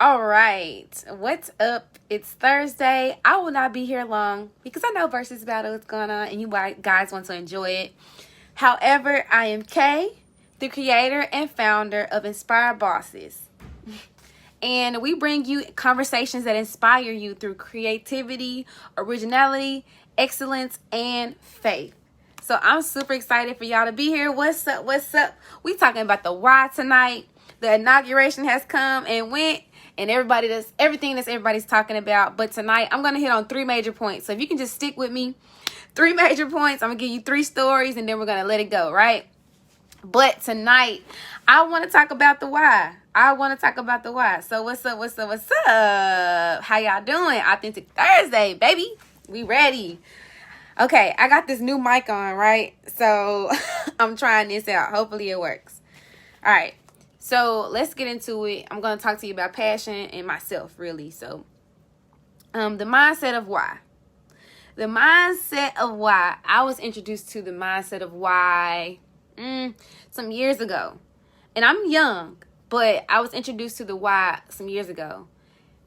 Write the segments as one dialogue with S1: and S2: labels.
S1: All right, what's up? It's Thursday. I will not be here long because I know versus battle is going on and you guys want to enjoy it. However, I am Kay, the creator and founder of Inspired Bosses. And we bring you conversations that inspire you through creativity, originality, excellence, and faith. So I'm super excited for y'all to be here. What's up? What's up? We talking about the why tonight. The inauguration has come and went. And everything that's everybody's talking about. But tonight, I'm going to hit on 3 major points. So if you can just stick with me, 3 major points. I'm going to give you 3 stories and then we're going to let it go, right? But tonight, I want to talk about the why. So what's up? How y'all doing? Authentic Thursday, baby. We ready. Okay, I got this new mic on, right? So I'm trying this out. Hopefully it works. All right. So let's get into it. I'm going to talk to you about passion and myself, really. So the mindset of why. The mindset of why. I was introduced to the mindset of why some years ago. And I'm young, but I was introduced to the why some years ago.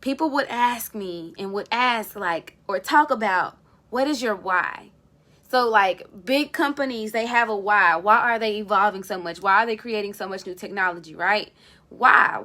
S1: People would ask me and would ask or talk about, what is your why? So big companies, they have a why. Why are they evolving so much? Why are they creating so much new technology, right? Why?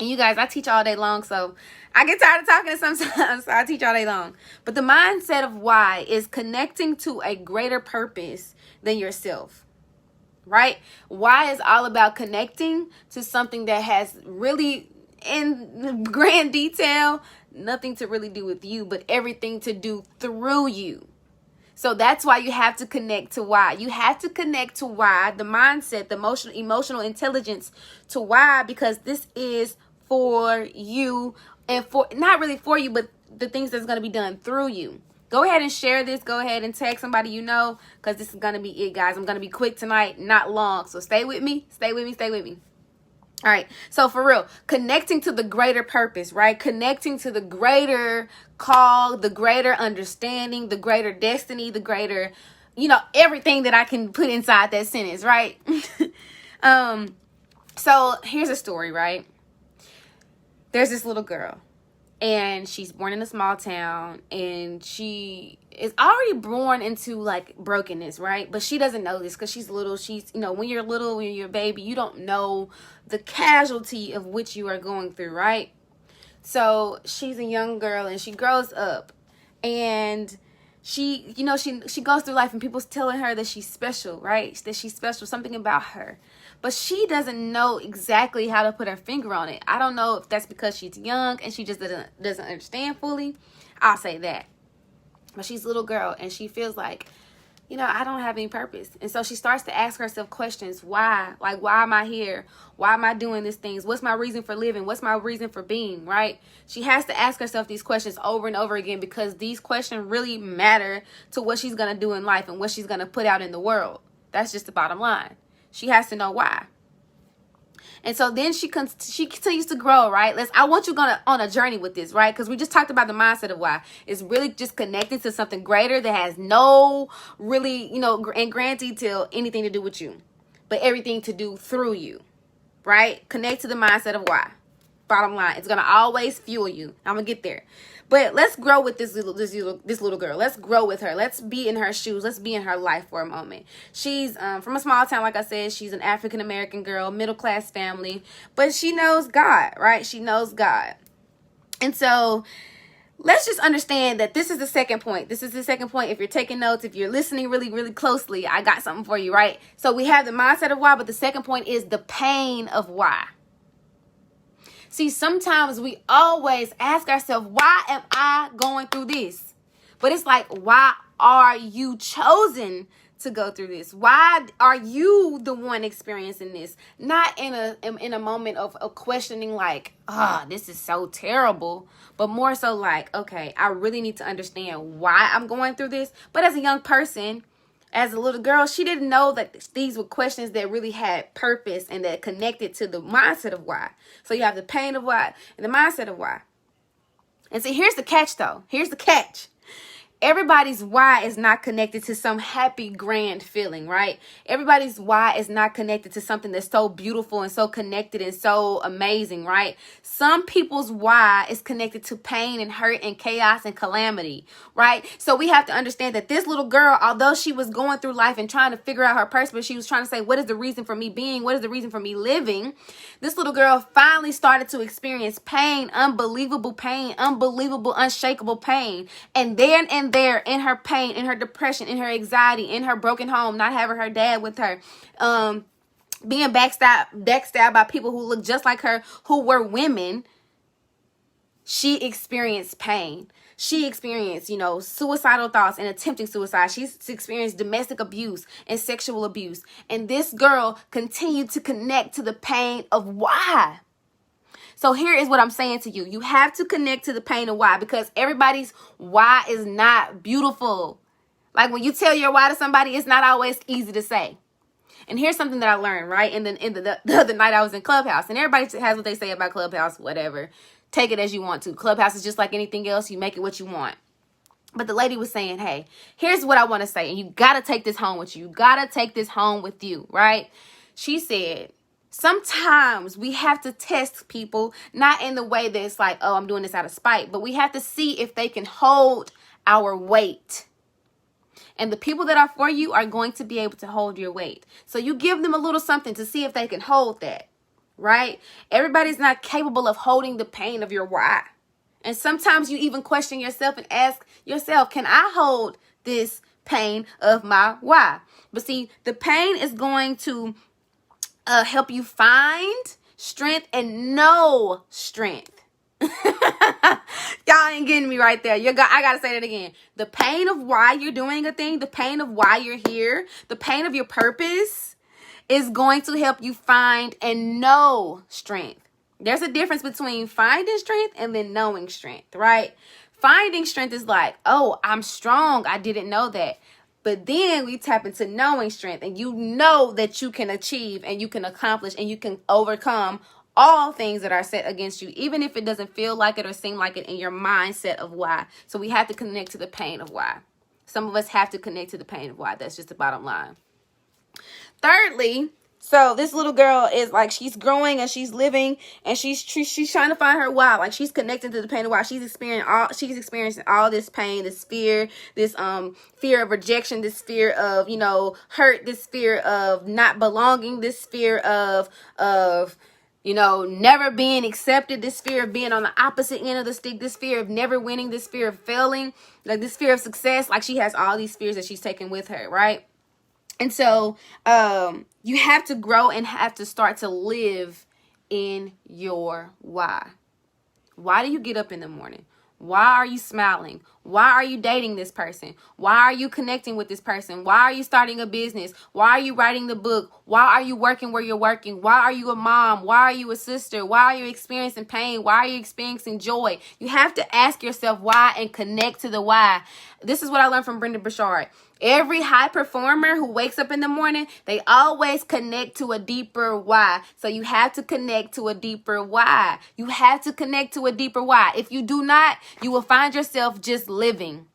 S1: And you guys, I teach all day long, so I get tired of talking sometimes, so I teach all day long. But the mindset of why is connecting to a greater purpose than yourself, right? Why is all about connecting to something that has really, in grand detail, nothing to really do with you, but everything to do through you. So that's why you have to connect to why. You have to connect to why, the mindset, the emotional intelligence to why, because this is for you and for, not really for you, but the things that's going to be done through you. Go ahead and share this. Go ahead and tag somebody you know, because this is going to be it, guys. I'm going to be quick tonight, not long. So stay with me. All right. So for real, connecting to the greater purpose, right? Connecting to the greater call, the greater understanding, the greater destiny, the greater, everything that I can put inside that sentence, right? So here's a story, right? There's this little girl and she's born in a small town and she is already born into brokenness, right? But she doesn't know this because she's little. She's, when you're little, when you're a baby, you don't know the casualty of which you are going through, right? So she's a young girl and she grows up and she goes through life and people's telling her that she's special, right? That she's special, something about her. But she doesn't know exactly how to put her finger on it. I don't know if that's because she's young and she just doesn't understand fully. I'll say that. But she's a little girl and she feels like, I don't have any purpose. And so she starts to ask herself questions. Why? Why am I here? Why am I doing these things? What's my reason for living? What's my reason for being, right? She has to ask herself these questions over and over again because these questions really matter to what she's going to do in life and what she's going to put out in the world. That's just the bottom line. She has to know why. And so then she continues to grow, right? I want you on a journey with this, right? Because we just talked about the mindset of why. It's really just connecting to something greater that has no really, in grand detail, anything to do with you, but everything to do through you, right? Connect to the mindset of why. Bottom line, it's going to always fuel you. I'm going to get there. But let's grow with this little girl. Let's grow with her. Let's be in her shoes. Let's be in her life for a moment. She's from a small town, like I said. She's an African-American girl, middle-class family. But she knows God, right? She knows God. And so let's just understand that this is the second point. This is the second point. If you're taking notes, if you're listening really, really closely, I got something for you, right? So we have the mindset of why, but the second point is the pain of why. See, sometimes we always ask ourselves, why am I going through this? But it's why are you chosen to go through this? Why are you the one experiencing this? Not in a moment of questioning this is so terrible, but more so okay, I really need to understand why I'm going through this. But as a young person, as a little girl, she didn't know that these were questions that really had purpose and that connected to the mindset of why. So you have the pain of why and the mindset of why. And see, here's the catch, though. Here's the catch. everybody's why is not connected to some happy, grand feeling, right? Everybody's why is not connected to something that's so beautiful and so connected and so amazing, right? Some people's why is connected to pain and hurt and chaos and calamity, right? So we have to understand that this little girl, although she was going through life and trying to figure out her purpose, but she was trying to say, what is the reason for me being? What is the reason for me living? This little girl finally started to experience pain, unbelievable pain, unbelievable, unshakable pain. And then and there, in her pain, in her depression, in her anxiety, in her broken home, not having her dad with her, being backstabbed by people who look just like her, who were women, she experienced pain. She experienced, suicidal thoughts and attempting suicide. She's experienced domestic abuse and sexual abuse. And this girl continued to connect to the pain of why. So here is what I'm saying to you. You have to connect to the pain of why, because everybody's why is not beautiful. Like when you tell your why to somebody, it's not always easy to say. And here's something that I learned, right? And then the other night I was in Clubhouse, and everybody has what they say about Clubhouse, whatever. Take it as you want to. Clubhouse is just like anything else. You make it what you want. But the lady was saying, hey, here's what I want to say. And you got to take this home with you. You got to take this home with you, right? She said, sometimes we have to test people, not in the way that it's like, oh, I'm doing this out of spite, but we have to see if they can hold our weight. And the people that are for you are going to be able to hold your weight. So you give them a little something to see if they can hold that, right? Everybody's not capable of holding the pain of your why. And sometimes you even question yourself and ask yourself, can I hold this pain of my why? But see, the pain is going to help you find strength and know strength. Y'all ain't getting me right there. I gotta say that again. The pain of why you're doing a thing, the pain of why you're here, the pain of your purpose is going to help you find and know strength. There's a difference between finding strength and then knowing strength, right? Finding strength is like, oh, I'm strong. I didn't know that. But then we tap into knowing strength, and you know that you can achieve and you can accomplish and you can overcome all things that are set against you, even if it doesn't feel like it or seem like it in your mindset of why. So we have to connect to the pain of why. Some of us have to connect to the pain of why. That's just the bottom line. Thirdly, so this little girl is like, she's growing and she's living and she's trying to find her why. Like she's connecting to the pain of why. She's experiencing all this pain, this fear, this fear of rejection, this fear of, hurt, this fear of not belonging, this fear of never being accepted, this fear of being on the opposite end of the stick, this fear of never winning, this fear of failing, like this fear of success. Like she has all these fears that she's taking with her, right? And so you have to grow and have to start to live in your why. Why do you get up in the morning? Why are you smiling? Why are you dating this person? Why are you connecting with this person? Why are you starting a business? Why are you writing the book? Why are you working where you're working? Why are you a mom? Why are you a sister? Why are you experiencing pain? Why are you experiencing joy? You have to ask yourself why and connect to the why. This is what I learned from Brenda Burchard. Every high performer who wakes up in the morning, they always connect to a deeper why. So you have to connect to a deeper why. You have to connect to a deeper why. If you do not, you will find yourself just living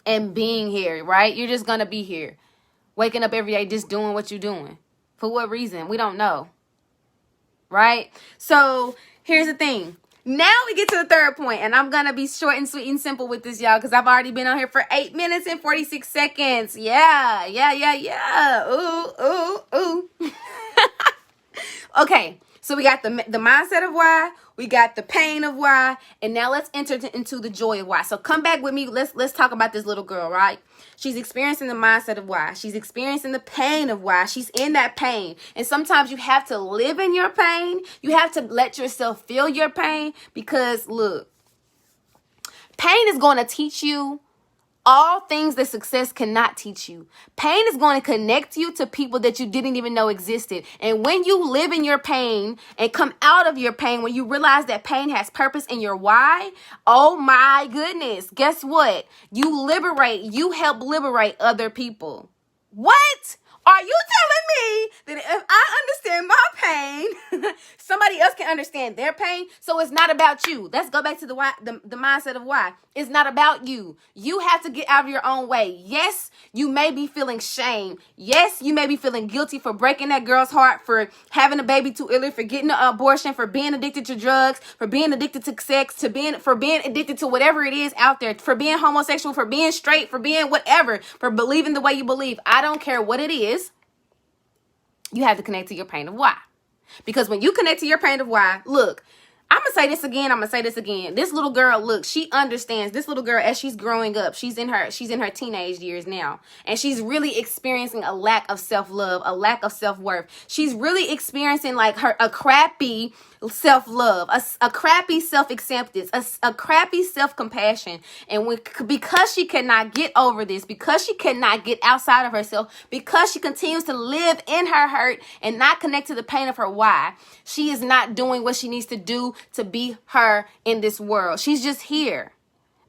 S1: and being here, right? You're just going to be here, waking up every day, just doing what you're doing. For what reason? We don't know, right? So here's the thing. Now we get to the third point, and I'm going to be short and sweet and simple with this, y'all, because I've already been on here for 8 minutes and 46 seconds. Yeah. Ooh. Okay, so we got the mindset of why, we got the pain of why, and now let's enter into the joy of why. So come back with me. Let's talk about this little girl, right? She's experiencing the mindset of why. She's experiencing the pain of why. She's in that pain. And sometimes you have to live in your pain. You have to let yourself feel your pain because, look, pain is going to teach you all things that success cannot teach you. Pain is going to connect you to people that you didn't even know existed. And when you live in your pain and come out of your pain, when you realize that pain has purpose in your why, oh my goodness, guess what? You help liberate other people. What? Are you telling me that if I understand my pain, somebody else can understand their pain? So it's not about you. Let's go back to the why, the mindset of why. It's not about you. You have to get out of your own way. Yes, you may be feeling shame. Yes, you may be feeling guilty for breaking that girl's heart, for having a baby too early, for getting an abortion, for being addicted to drugs, for being addicted to sex, for being addicted to whatever it is out there, for being homosexual, for being straight, for being whatever, for believing the way you believe. I don't care what it is. You have to connect to your pain of why. Because when you connect to your pain of why, look, I'm going to say this again. This little girl, look, she understands. This little girl, as she's growing up, she's in her teenage years now. And she's really experiencing a lack of self-love, a lack of self-worth. She's really experiencing like a crappy self-love, a crappy self-acceptance, a crappy self-compassion. And because she cannot get over this, because she cannot get outside of herself, because she continues to live in her hurt and not connect to the pain of her why, she is not doing what she needs to do to be her in this world. She's just here.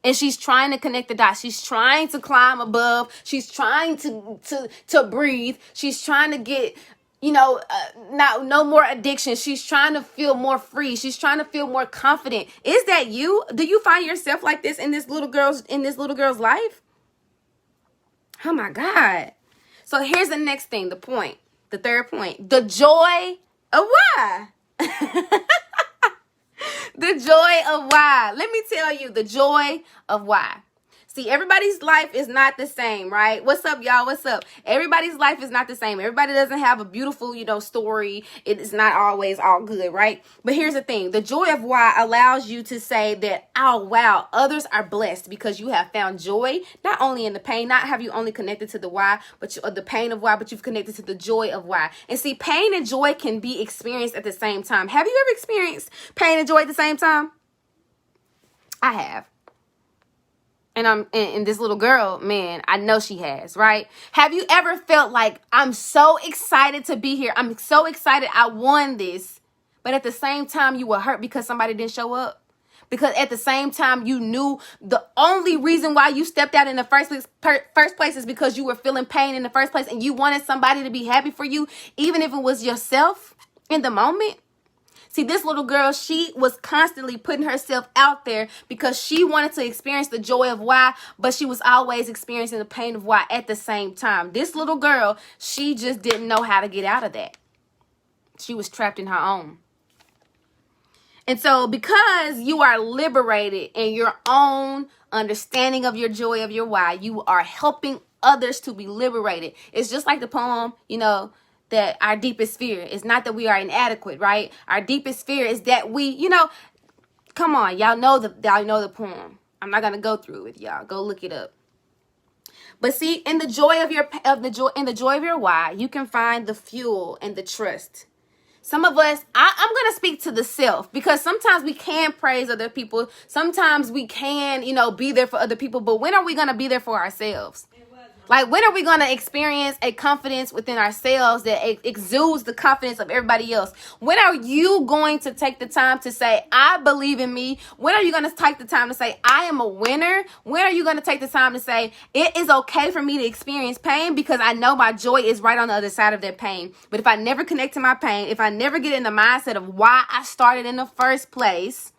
S1: And she's trying to connect the dots. She's trying to climb above. She's trying to breathe. She's trying to get, no more addiction. She's trying to feel more free. She's trying to feel more confident. Is that you? Do you find yourself like this in this little girl's life? Oh my God. So here's the next thing, the third point, the joy of why. The joy of why. Let me tell you the joy of why. See, everybody's life is not the same, right? What's up, y'all? What's up? Everybody's life is not the same. Everybody doesn't have a beautiful, story. It is not always all good, right? But here's the thing. The joy of why allows you to say that, oh, wow, others are blessed because you have found joy, not only in the pain, not have you only connected to the why, but the pain of why, but you've connected to the joy of why. And see, pain and joy can be experienced at the same time. Have you ever experienced pain and joy at the same time? I have. And this little girl, man, I know she has, right? Have you ever felt like, I'm so excited to be here. I'm so excited I won this. But at the same time, you were hurt because somebody didn't show up. Because at the same time, you knew the only reason why you stepped out in the first place is because you were feeling pain in the first place. And you wanted somebody to be happy for you, even if it was yourself in the moment. See, this little girl, she was constantly putting herself out there because she wanted to experience the joy of why, but she was always experiencing the pain of why at the same time. This little girl, she just didn't know how to get out of that. She was trapped in her own. And so because you are liberated in your own understanding of your joy of your why, you are helping others to be liberated. It's just like the poem, that our deepest fear is not that we are inadequate, right? Our deepest fear is that we, come on, y'all know the poem. I'm not gonna go through it with y'all. Go look it up. But see, in the joy of your why, you can find the fuel and the trust. Some of us, I'm gonna speak to the self because sometimes we can praise other people. Sometimes we can, be there for other people. But when are we gonna be there for ourselves? Like, when are we going to experience a confidence within ourselves that exudes the confidence of everybody else? When are you going to take the time to say, I believe in me? When are you going to take the time to say, I am a winner? When are you going to take the time to say, it is okay for me to experience pain because I know my joy is right on the other side of that pain. But if I never connect to my pain, if I never get in the mindset of why I started in the first place,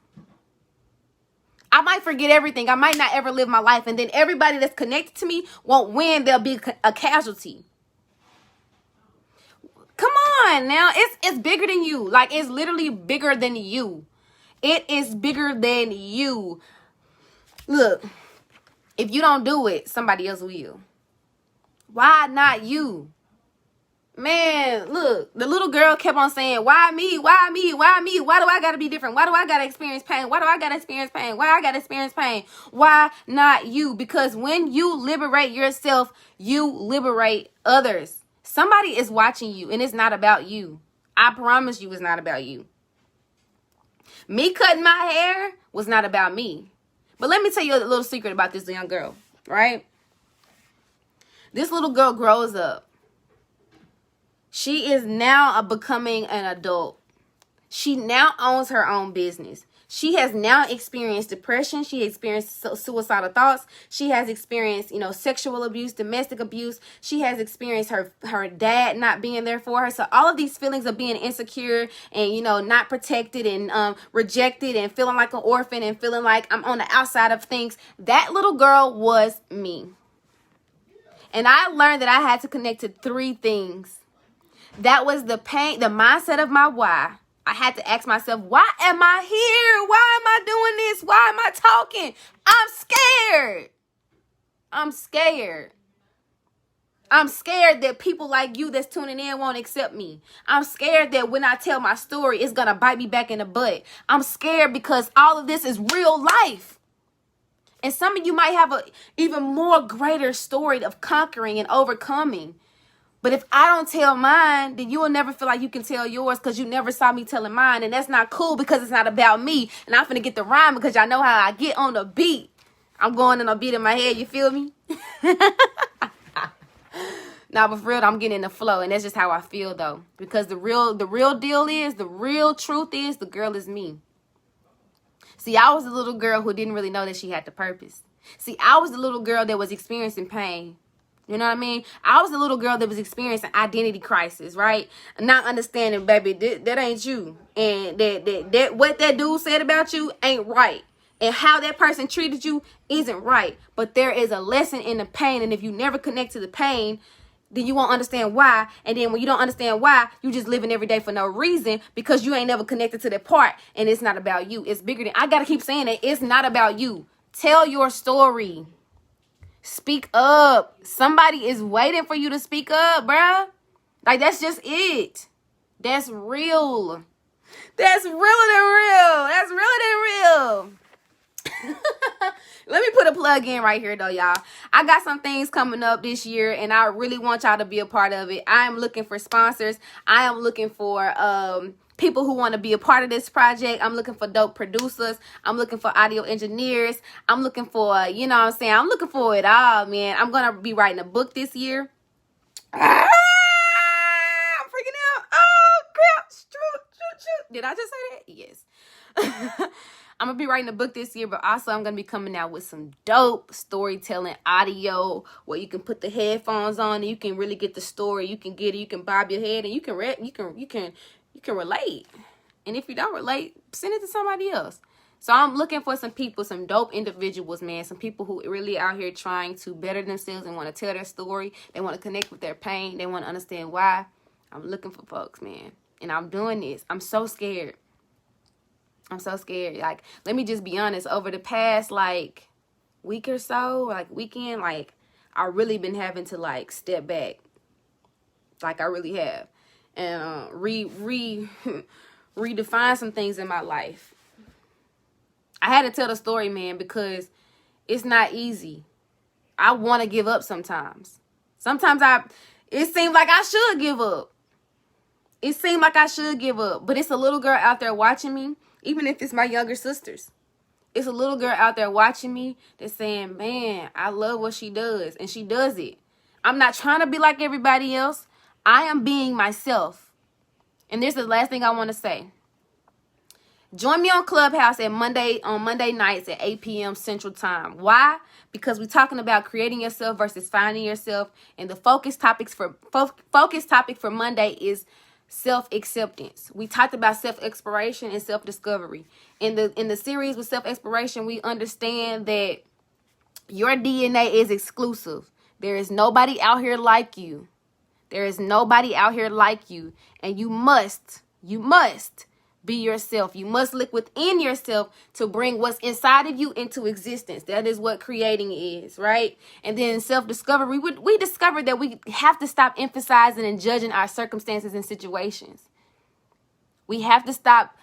S1: I might forget everything. I might not ever live my life. And then everybody that's connected to me won't win. They'll be a casualty. Come on now. It's bigger than you. Like, it's literally bigger than you. It is bigger than you. Look, if you don't do it, somebody else will. Why not you? Man, look, the little girl kept on saying, why me? Why me? Why me? Why do I got to be different? Why do I got to experience pain? Why do I got to experience pain? Why I got to experience pain? Why not you? Because when you liberate yourself, you liberate others. Somebody is watching you and it's not about you. I promise you it's not about you. Me cutting my hair was not about me. But let me tell you a little secret about this young girl, right? This little girl grows up. She is now becoming an adult. She now owns her own business. She has now experienced depression. She experienced suicidal thoughts. She has experienced, sexual abuse, domestic abuse. She has experienced her dad not being there for her. So all of these feelings of being insecure and, not protected and rejected and feeling like an orphan and feeling like I'm on the outside of things. That little girl was me. And I learned that I had to connect to 3 things. That was the pain, the mindset of my why. I had to ask myself, why am I here? Why am I doing this? Why am I talking? I'm scared. I'm scared. I'm scared that people like you that's tuning in won't accept me. I'm scared that when I tell my story, it's going to bite me back in the butt. I'm scared because all of this is real life. And some of you might have a even more greater story of conquering and overcoming. But if I don't tell mine, then you will never feel like you can tell yours because you never saw me telling mine. And that's not cool because it's not about me. And I'm finna get the rhyme because y'all know how I get on the beat. I'm going on a beat in my head. You feel me? Nah, but for real, I'm getting in the flow. And that's just how I feel, though. Because the real deal is, the real truth is, the girl is me. See, I was a little girl who didn't really know that she had the purpose. See, I was the little girl that was experiencing pain. You know what I mean? I was a little girl that was experiencing identity crisis, right? Not understanding, baby, that ain't you. And that what that dude said about you ain't right. And how that person treated you isn't right. But there is a lesson in the pain. And if you never connect to the pain, then you won't understand why. And then when you don't understand why, you just living every day for no reason because you ain't never connected to that part. And it's not about you. It's bigger than, I got to keep saying it. It's not about you. Tell your story. Speak up. Somebody is waiting for you to speak up, bruh. Like, that's just it. That's real. That's realer than real. That's realer than real. Let me put a plug in right here, though, y'all. I got some things coming up this year, and I really want y'all to be a part of it. I am looking for sponsors. I am looking for people who want to be a part of this project. I'm looking for dope producers. I'm looking for audio engineers. I'm looking for, I'm looking for it all, man. I'm going to be writing a book this year. I'm freaking out. Oh, crap. Did I just say that? Yes. I'm going to be writing a book this year, but also I'm going to be coming out with some dope storytelling audio where you can put the headphones on and you can really get the story. You can get it. You can bob your head and you can relate. And if you don't relate, send it to somebody else. So I'm looking for some people, some dope individuals, man. Some people who really out here trying to better themselves and want to tell their story. They want to connect with their pain. They want to understand why. I'm looking for folks, man. And I'm doing this. I'm so scared. I'm so scared. Like, let me just be honest. Over the past, week or so, weekend, I really been having to, step back. Like, I really have. And redefine some things in my life. I had to tell the story, man, because it's not easy. I want to give up sometimes. Sometimes it seems like I should give up. It seemed like I should give up. But it's a little girl out there watching me, even if it's my younger sisters. It's a little girl out there watching me that's saying, man, I love what she does. And she does it. I'm not trying to be like everybody else. I am being myself. And this is the last thing I want to say. Join me on Clubhouse on Monday nights at 8 p.m. Central Time. Why? Because we're talking about creating yourself versus finding yourself. And the focus topic for Monday is self-acceptance. We talked about self-exploration and self-discovery. In the series with self-exploration, we understand that your DNA is exclusive. There is nobody out here like you. There is nobody out here like you. And you must be yourself. You must look within yourself to bring what's inside of you into existence. That is what creating is, right? And then self-discovery, we discovered that we have to stop emphasizing and judging our circumstances and situations. We have to stop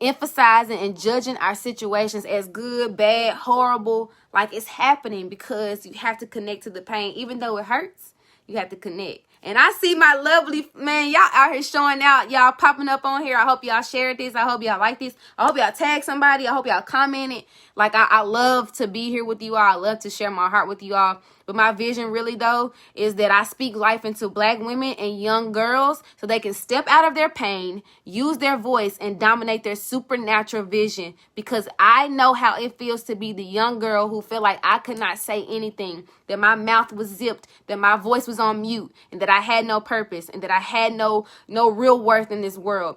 S1: emphasizing and judging our situations as good, bad, horrible, like it's happening, because you have to connect to the pain. Even though it hurts, you have to connect. And I see my lovely, man, y'all out here showing out. Y'all popping up on here. I hope y'all shared this. I hope y'all like this. I hope y'all tag somebody. I hope y'all commented. Like, I love to be here with you all. I love to share my heart with you all. But my vision really, though, is that I speak life into Black women and young girls so they can step out of their pain, use their voice, and dominate their supernatural vision. Because I know how it feels to be the young girl who felt like I could not say anything, that my mouth was zipped, that my voice was on mute, and that I had no purpose, and that I had no real worth in this world.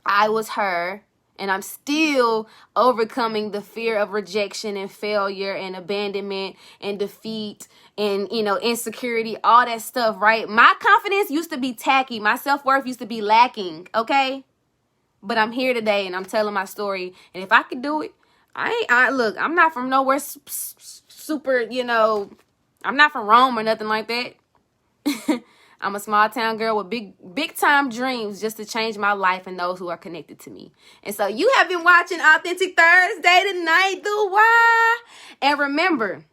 S1: I was her. And I'm still overcoming the fear of rejection and failure and abandonment and defeat and, insecurity, all that stuff, right? My confidence used to be tacky. My self-worth used to be lacking, okay? But I'm here today and I'm telling my story. And if I could do it, look, I'm not from nowhere super, I'm not from Rome or nothing like that. I'm a small town girl with big time dreams just to change my life and those who are connected to me. And so you have been watching Authentic Thursday tonight, the why. And remember,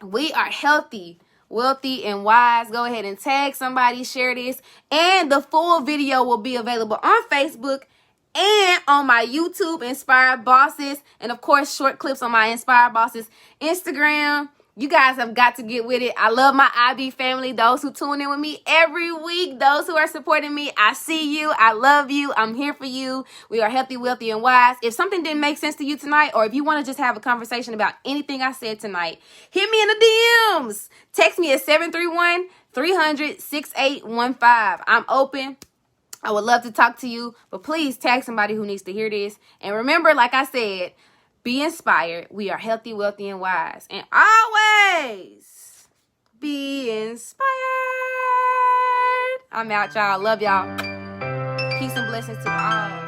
S1: we are healthy, wealthy, and wise. Go ahead and tag somebody, share this. And the full video will be available on Facebook and on my YouTube, Inspired Bosses. And of course, short clips on my Inspired Bosses Instagram. You guys have got to get with it. I love my IB family, those who tune in with me every week, those who are supporting me. I see you. I love you. I'm here for you. We are healthy, wealthy, and wise. If something didn't make sense to you tonight, or if you want to just have a conversation about anything I said tonight, hit me in the DMs. Text me at 731-300-6815. I'm open. I would love to talk to you, but please tag somebody who needs to hear this. And remember, like I said, be inspired. We are healthy, wealthy, and wise. And always be inspired. I'm out, y'all. Love y'all. Peace and blessings to all.